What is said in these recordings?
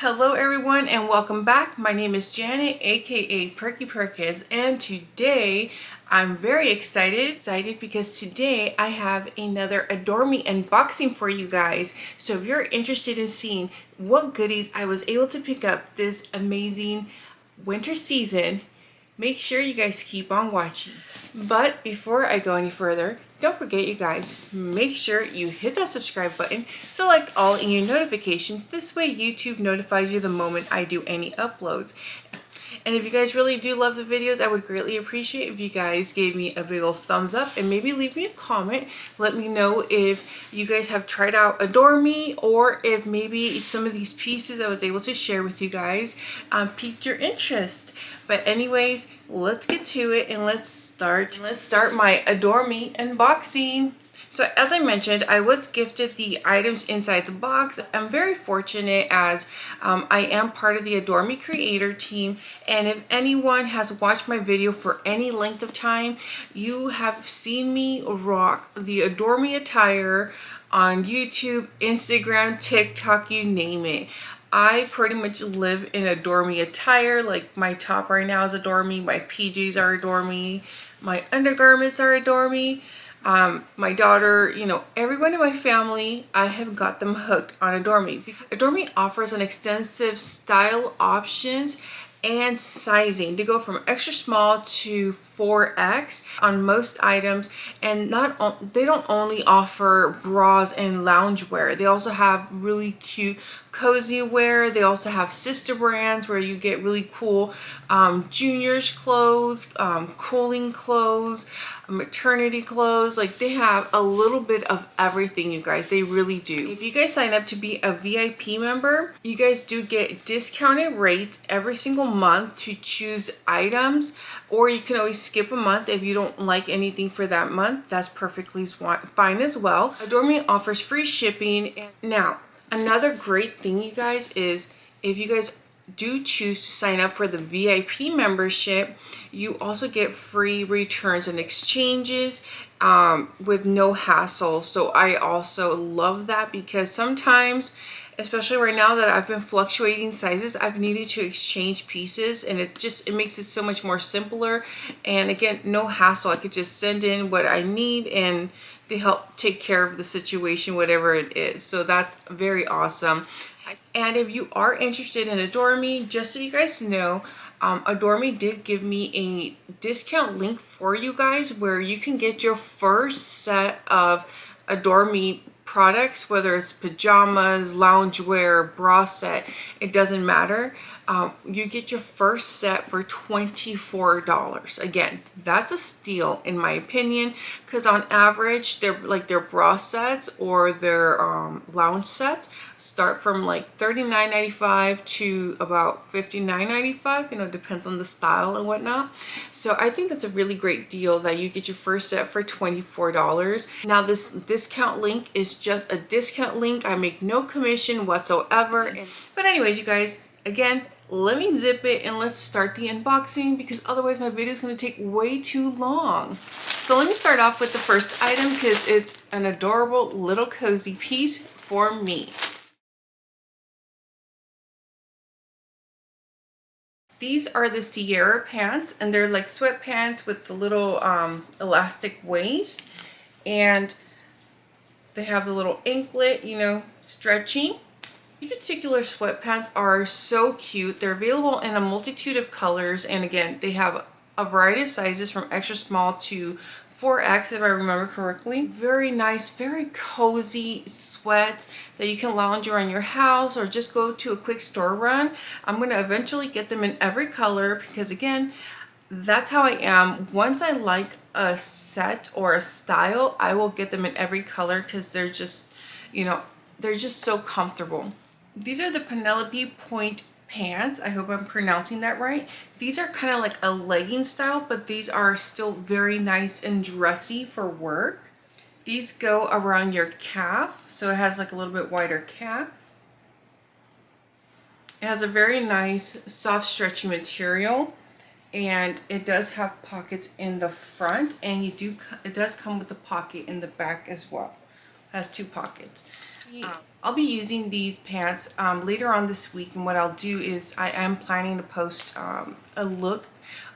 Hello everyone and welcome back. My name is Janet, aka PerkiPerkins, and today I'm very excited because today I have another AdoreMe unboxing for you guys. So if you're interested in seeing what goodies I was able to pick up this amazing winter season, make sure you guys keep on watching. But before I go any further, don't forget you guys, make sure you hit that subscribe button, select all in your notifications. This way YouTube notifies you the moment I do any uploads. And if you guys really do love the videos, I would greatly appreciate if you guys gave me a big old thumbs up and maybe leave me a comment. Let me know if you guys have tried out AdoreMe or if maybe some of these pieces I was able to share with you guys piqued your interest. But anyways, let's get to it and let's start my AdoreMe unboxing. So as I mentioned, I was gifted the items inside the box. I'm very fortunate as I am part of the AdoreMe creator team, and if anyone has watched my video for any length of time, you have seen me rock the AdoreMe attire on YouTube, Instagram, TikTok, you name it. I pretty much live in AdoreMe attire. Like my top right now is AdoreMe, my PJs are AdoreMe, my undergarments are AdoreMe. My daughter, you know, everyone in my family, I have got them hooked on AdoreMe. AdoreMe offers an extensive style options and sizing to go from extra small to 4X on most items, and they don't only offer bras and loungewear. They also have really cute cozy wear. They also have sister brands where you get really cool juniors clothes, cooling clothes, maternity clothes. Like, they have a little bit of everything, you guys. They really do. If you guys sign up to be a VIP member, you guys do get discounted rates every single month to choose items, or you can always skip a month if you don't like anything for that month. That's perfectly fine as well. AdoreMe offers free shipping. Now, another great thing, you guys, is if you guys do choose to sign up for the VIP membership, you also get free returns and exchanges with no hassle. So I also love that, because sometimes, especially right now that I've been fluctuating sizes, I've needed to exchange pieces, and it makes it so much more simpler. And again, no hassle. I could just send in what I need and they help take care of the situation, whatever it is. So that's very awesome. And if you are interested in AdoreMe, just so you guys know, AdoreMe did give me a discount link for you guys where you can get your first set of AdoreMe products, whether it's pajamas, loungewear, bra set, it doesn't matter. You get your first set for $24. Again, that's a steal in my opinion, because on average their bra sets or their lounge sets start from like $39.95 to about $59.95. You know, depends on the style and whatnot. So I think that's a really great deal that you get your first set for $24. Now, this discount link is just a discount link. I make no commission whatsoever. But anyways, you guys, again, let me zip it and let's start the unboxing, because otherwise my video is going to take way too long. So let me start off with the first item, because it's an adorable little cozy piece for me. These are the Sierra pants, and they're like sweatpants with the little elastic waist, and they have the little anklet, you know, stretchy. These particular sweatpants are so cute. They're available in a multitude of colors, and again, they have a variety of sizes from extra small to 4X, if I remember correctly. Very nice, very cozy sweats that you can lounge around your house or just go to a quick store run. I'm going to eventually get them in every color, because again, that's how I am. Once I like a set or a style, I will get them in every color, because they're just, you know, they're just so comfortable. These are the Penelope Point pants. I hope I'm pronouncing that right. These are kind of like a legging style, but these are still very nice and dressy for work. These go around your calf, so it has like a little bit wider calf. It has a very nice soft stretchy material, and it does have pockets in the front, and it does come with a pocket in the back as well. It has two pockets. I'll be using these pants later on this week, and what I'll do is I am planning to post a look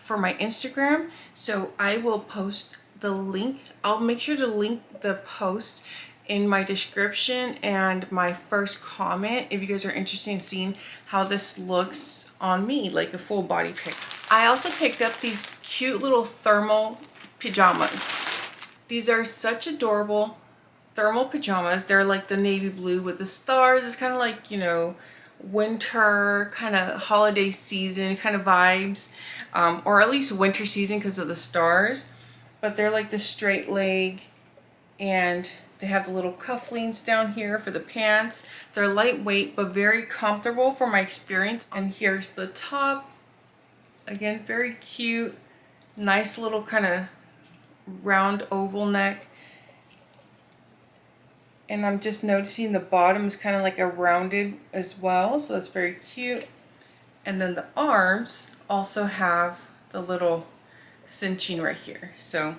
for my Instagram, so I will post the link. I'll make sure to link the post in my description and my first comment if you guys are interested in seeing how this looks on me, like a full body pic. I also picked up these cute little thermal pajamas. These are such adorable thermal pajamas. They're like the navy blue with the stars. It's kind of like, you know, winter, kind of holiday season kind of vibes, or at least winter season because of the stars. But they're like the straight leg, and they have the little cufflinks down here for the pants. They're lightweight but very comfortable for my experience. And here's the top. Again, very cute, nice little kind of round oval neck. And I'm just noticing the bottom is kind of like a rounded as well, so that's very cute. And then the arms also have the little cinching right here. So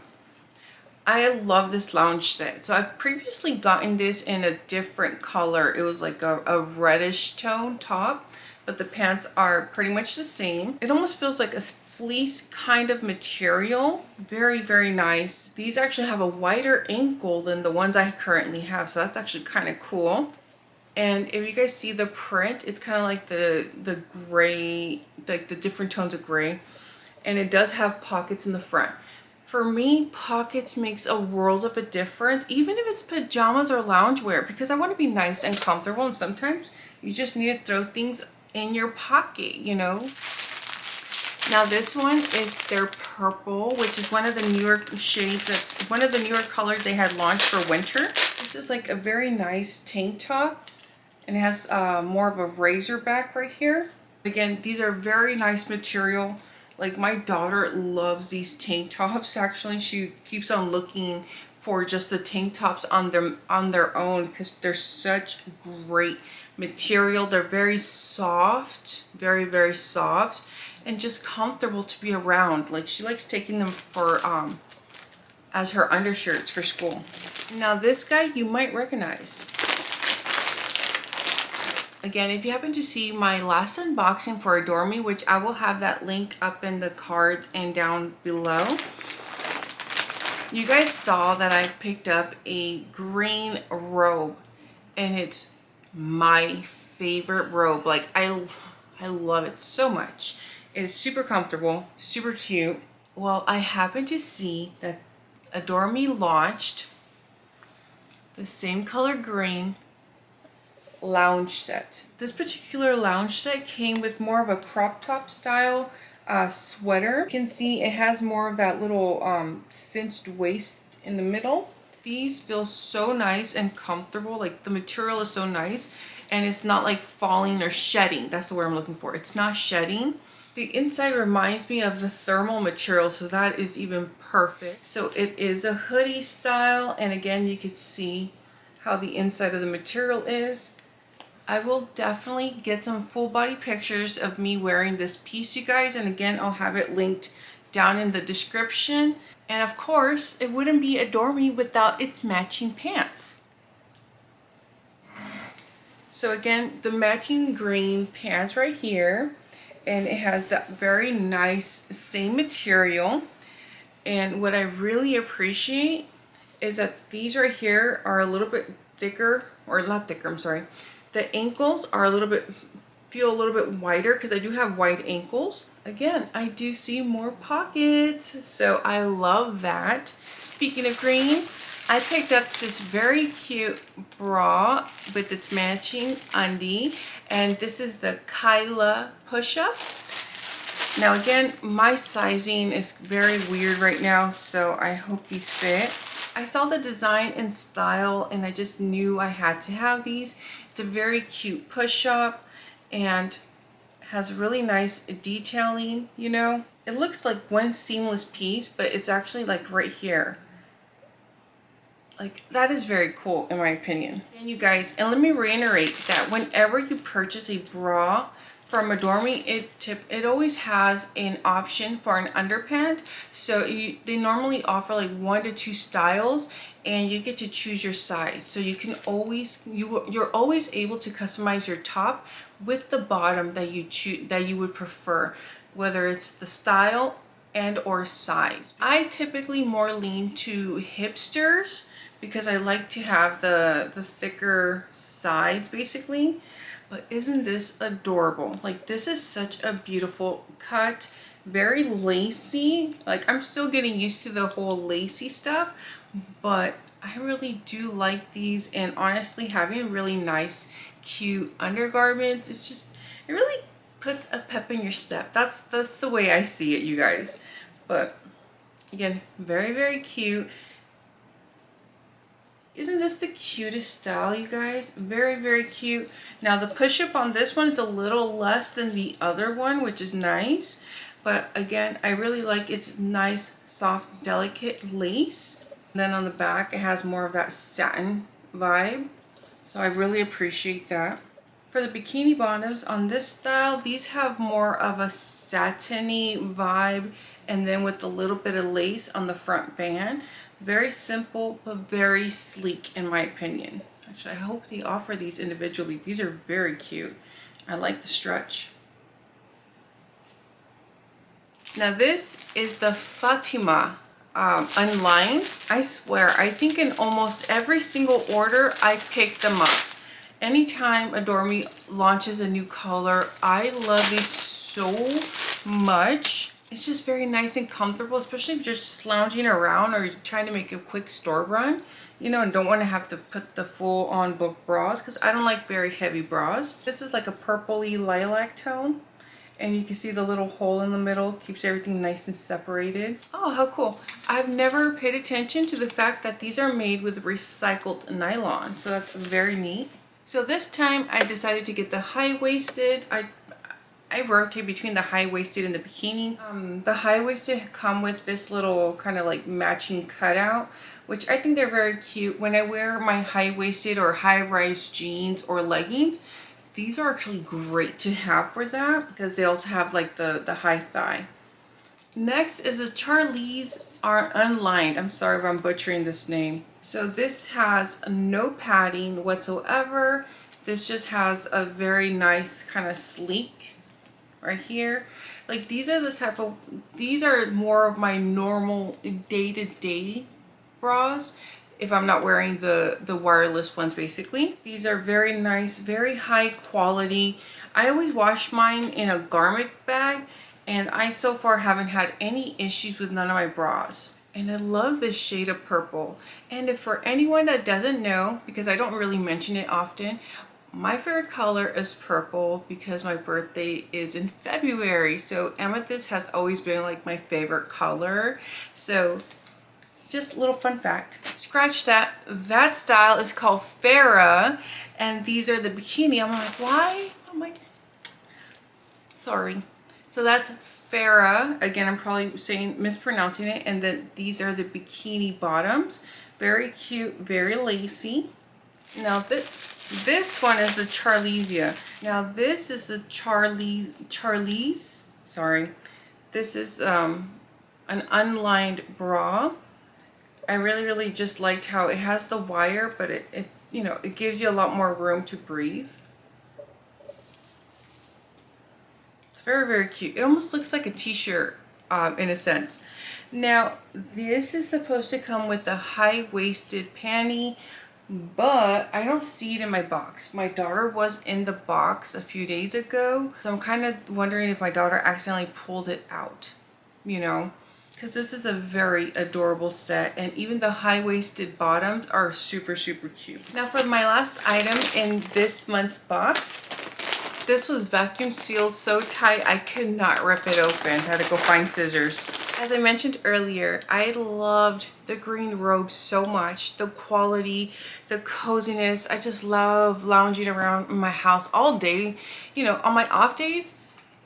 I love this lounge set. So I've previously gotten this in a different color. It was like a reddish tone top, but the pants are pretty much the same. It almost feels like a fleece kind of material. Very, very nice. These actually have a wider ankle than the ones I currently have, so that's actually kind of cool. And if you guys see the print, it's kind of like the gray, like the different tones of gray. And it does have pockets in the front. For me, pockets makes a world of a difference, even if it's pajamas or loungewear, because I want to be nice and comfortable, and sometimes you just need to throw things in your pocket, you know. Now this one is their purple, which is one of the newer shades, one of the newer colors they had launched for winter. This is like a very nice tank top, and it has more of a razor back right here. Again, these are very nice material. Like my daughter loves these tank tops. Actually, she keeps on looking for just the tank tops on their own because they're such great material. They're very soft, very, very soft, and just comfortable to be around. Like she likes taking them for as her undershirts for school. Now this guy you might recognize. Again, if you happen to see my last unboxing for AdoreMe, which I will have that link up in the cards and down below, you guys saw that I picked up a green robe, and it's my favorite robe. Like I love it so much. It is super comfortable, super cute. Well, I happened to see that AdoreMe launched the same color green lounge set. This particular lounge set came with more of a crop top style sweater. You can see it has more of that little cinched waist in the middle. These feel so nice and comfortable. Like the material is so nice, and it's not like falling or shedding. That's the word I'm looking for. It's not shedding. The inside reminds me of the thermal material, so that is even perfect. So it is a hoodie style, and again you can see how the inside of the material is. I will definitely get some full body pictures of me wearing this piece, you guys, and again I'll have it linked down in the description. And of course, it wouldn't be AdoreMe without its matching pants. So again, the matching green pants right here, and it has that very nice same material. And what I really appreciate is that these right here are a little bit thicker, or not thicker, I'm sorry. The ankles are feel a little bit wider because I do have wide ankles. Again, I do see more pockets, so I love that. Speaking of green, I picked up this very cute bra with its matching undie, and this is the Kyla push-up. Now again, my sizing is very weird right now, so I hope these fit. I saw the design and style, and I just knew I had to have these. It's a very cute push-up and has really nice detailing, you know. It looks like one seamless piece, but it's actually like right here. Like that is very cool in my opinion. And you guys, and let me reiterate that whenever you purchase a bra from AdoreMe, it always has an option for an underpant. So they normally offer like 1 to 2 styles, and you get to choose your size. So you can always you're always able to customize your top with the bottom that you would prefer, whether it's the style and or size. I typically more lean to hipsters because I like to have the thicker sides basically. But isn't this adorable? Like, this is such a beautiful cut, very lacy. Like, I'm still getting used to the whole lacy stuff, but I really do like these. And honestly, having really nice, cute undergarments, it really puts a pep in your step. That's the way I see it, you guys. But again, very, very cute. Isn't this the cutest style, you guys? Very, very cute. Now the push-up on this one is a little less than the other one, which is nice. But again, I really like its nice, soft, delicate lace. And then on the back, it has more of that satin vibe. So I really appreciate that. For the bikini bottoms on this style, these have more of a satiny vibe, and then with a little bit of lace on the front band. Very simple, but very sleek in my opinion. Actually, I hope they offer these individually. These are very cute. I like the stretch. Now this is the Fatima unlined. I swear, I think in almost every single order, I pick them up. Anytime AdoreMe launches a new color, I love these so much. It's just very nice and comfortable, especially if you're just lounging around or you're trying to make a quick store run, you know, and don't want to have to put the full on book bras, because I don't like very heavy bras. This is like a purpley lilac tone, and you can see the little hole in the middle keeps everything nice and separated. Oh, how cool. I've never paid attention to the fact that these are made with recycled nylon, so that's very neat. So this time I decided to get the high-waisted. I rotate between the high-waisted and the bikini. The high-waisted come with this little kind of like matching cutout, which I think they're very cute. When I wear my high-waisted or high-rise jeans or leggings, these are actually great to have for that because they also have like the high thigh. Next is the Charlize are unlined. I'm sorry if I'm butchering this name. So this has no padding whatsoever. This just has a very nice kind of sleek right here. Like these are more of my normal day-to-day bras if I'm not wearing the wireless ones basically. These are very nice, very high quality. I always wash mine in a garment bag, and I so far haven't had any issues with none of my bras. And I love this shade of purple. And if for anyone that doesn't know, because I don't really mention it often, my favorite color is purple because my birthday is in February. So amethyst has always been like my favorite color. So just a little fun fact. Scratch that. That style is called Farrah, and these are the bikini. I'm like, why? I'm like, sorry. So that's Farrah. Again, I'm probably mispronouncing it. And then these are the bikini bottoms. Very cute, very lacy. Now this one is the Charlize. Now this is the Charlize. Sorry. This is an unlined bra. I really just liked how it has the wire, but it you know, it gives you a lot more room to breathe. It's very cute. It almost looks like a t-shirt in a sense. Now this is supposed to come with a high-waisted panty, but I don't see it in my box. My daughter was in the box a few days ago, so I'm kind of wondering if my daughter accidentally pulled it out, you know, because this is a very adorable set, and even the high-waisted bottoms are super cute. Now for my last item in this month's box, this was vacuum sealed so tight I could not rip it open. I had to go find scissors. As I mentioned earlier, I loved the green robe so much. The quality, the coziness. I just love lounging around in my house all day. You know, on my off days,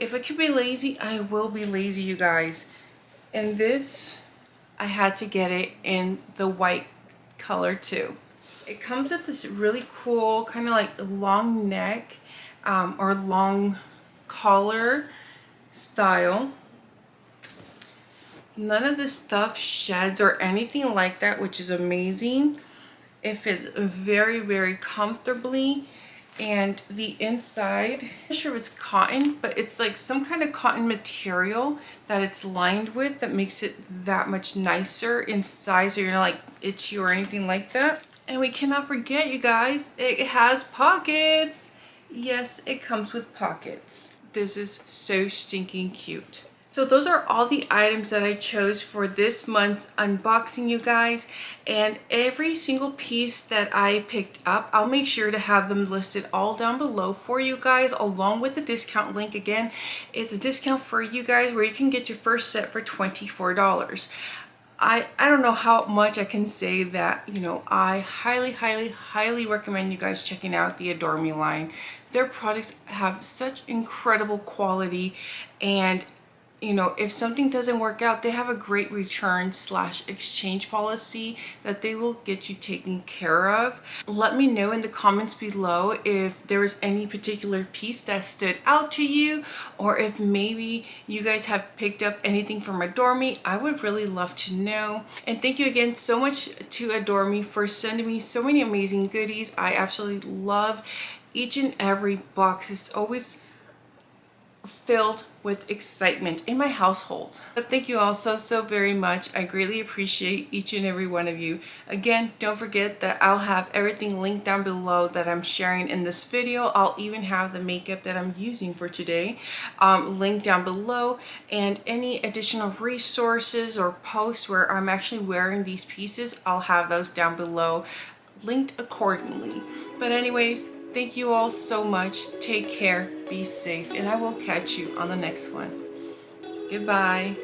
if I could be lazy, I will be lazy, you guys. And this, I had to get it in the white color too. It comes with this really cool kind of like long neck or long collar style. None of this stuff sheds or anything like that, which is amazing. It fits very, very comfortably. And the inside, I'm not sure if it's cotton, but it's like some kind of cotton material that it's lined with that makes it that much nicer inside, so you're not like itchy or anything like that. And we cannot forget, you guys, it has pockets. Yes, it comes with pockets. This is so stinking cute. So those are all the items that I chose for this month's unboxing, you guys. And every single piece that I picked up, I'll make sure to have them listed all down below for you guys, along with the discount link. Again, it's a discount for you guys where you can get your first set for $24. I don't know how much I can say that, you know, I highly recommend you guys checking out the AdoreMe line. Their products have such incredible quality, and you know, if something doesn't work out, they have a great return/exchange policy that they will get you taken care of. Let me know in the comments below if there was any particular piece that stood out to you, or if maybe you guys have picked up anything from AdoreMe. I would really love to know. And thank you again so much to AdoreMe for sending me so many amazing goodies. I absolutely love each and every box. It's always filled with excitement in my household. But thank you all so very much. I greatly appreciate each and every one of you. Again, don't forget that I'll have everything linked down below that I'm sharing in this video. I'll even have the makeup that I'm using for today linked down below, and any additional resources or posts where I'm actually wearing these pieces, I'll have those down below linked accordingly. But anyways, thank you all so much. Take care, be safe, and I will catch you on the next one. Goodbye.